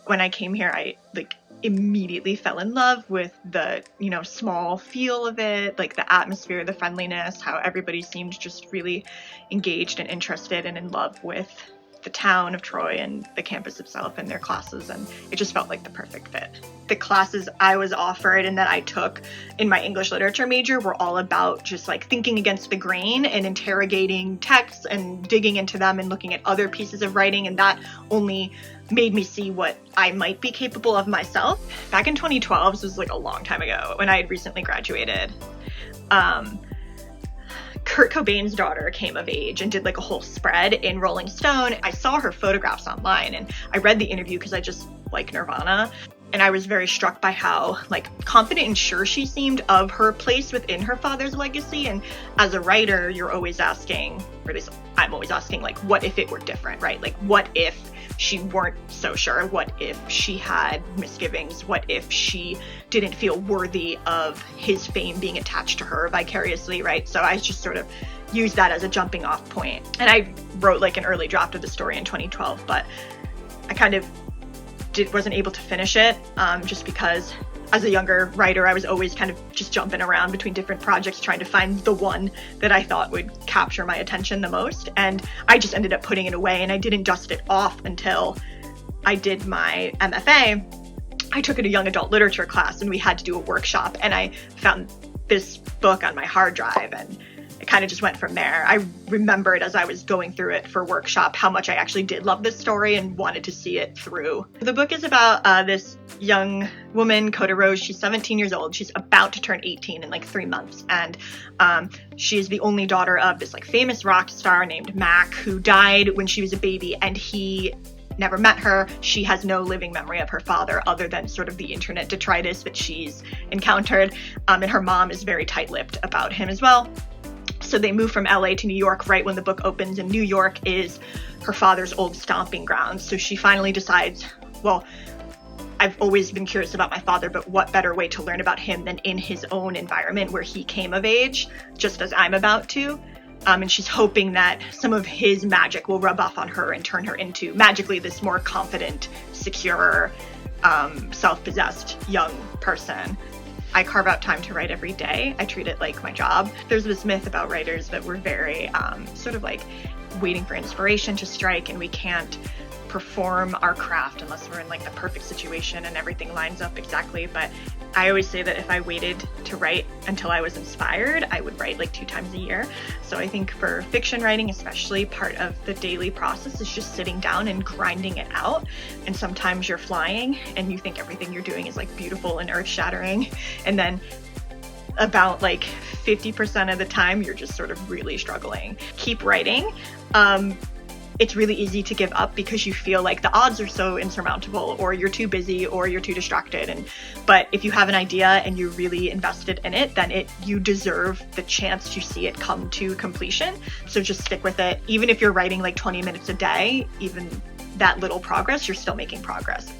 When I came here, I immediately fell in love with the, small feel of it, like the atmosphere, the friendliness, how everybody seemed just really engaged and interested and in love with the town of Troy and the campus itself and their classes, and it just felt like the perfect fit. The classes I was offered and that I took in my English literature major were all about just thinking against the grain and interrogating texts and digging into them and looking at other pieces of writing, and that only made me see what I might be capable of myself. Back in 2012, this was a long time ago, when I had recently graduated, Kurt Cobain's daughter came of age and did a whole spread in Rolling Stone. I saw her photographs online and I read the interview because I just like Nirvana. And I was very struck by how confident and sure she seemed of her place within her father's legacy. And as a writer, you're always asking, or at least I'm always asking, what if it were different, right? What if she weren't so sure? What if she had misgivings? What if she didn't feel worthy of his fame being attached to her vicariously, right? So I just sort of used that as a jumping off point. And I wrote an early draft of the story in 2012, but I kind of wasn't able to finish it just because as a younger writer, I was always kind of just jumping around between different projects trying to find the one that I thought would capture my attention the most. And I just ended up putting it away, and I didn't dust it off until I did my MFA. I took it a young adult literature class and we had to do a workshop, and I found this book on my hard drive and it kind of just went from there. I remembered as I was going through it for workshop how much I actually did love this story and wanted to see it through. The book is about this young woman, Koda Rose. She's 17 years old. She's about to turn 18 in 3 months. And she's the only daughter of this famous rock star named Mac, who died when she was a baby, and he never met her. She has no living memory of her father other than sort of the internet detritus that she's encountered. And her mom is very tight-lipped about him as well. So they move from LA to New York right when the book opens, and New York is her father's old stomping ground. So she finally decides, well, I've always been curious about my father, but what better way to learn about him than in his own environment where he came of age, just as I'm about to. And she's hoping that some of his magic will rub off on her and turn her into magically this more confident, secure, self-possessed young person. I carve out time to write every day. I treat it like my job. There's this myth about writers that we're very sort of waiting for inspiration to strike, and we can't perform our craft unless we're in the perfect situation and everything lines up exactly. But I always say that if I waited to write until I was inspired, I would write 2 times a year. So I think for fiction writing, especially, part of the daily process is just sitting down and grinding it out. And sometimes you're flying and you think everything you're doing is beautiful and earth-shattering, and then about 50% of the time you're just sort of really struggling. Keep writing. It's really easy to give up because you feel like the odds are so insurmountable, or you're too busy, or you're too distracted. But if you have an idea and you're really invested in it, then you deserve the chance to see it come to completion. So just stick with it. Even if you're writing 20 minutes a day, even that little progress, you're still making progress.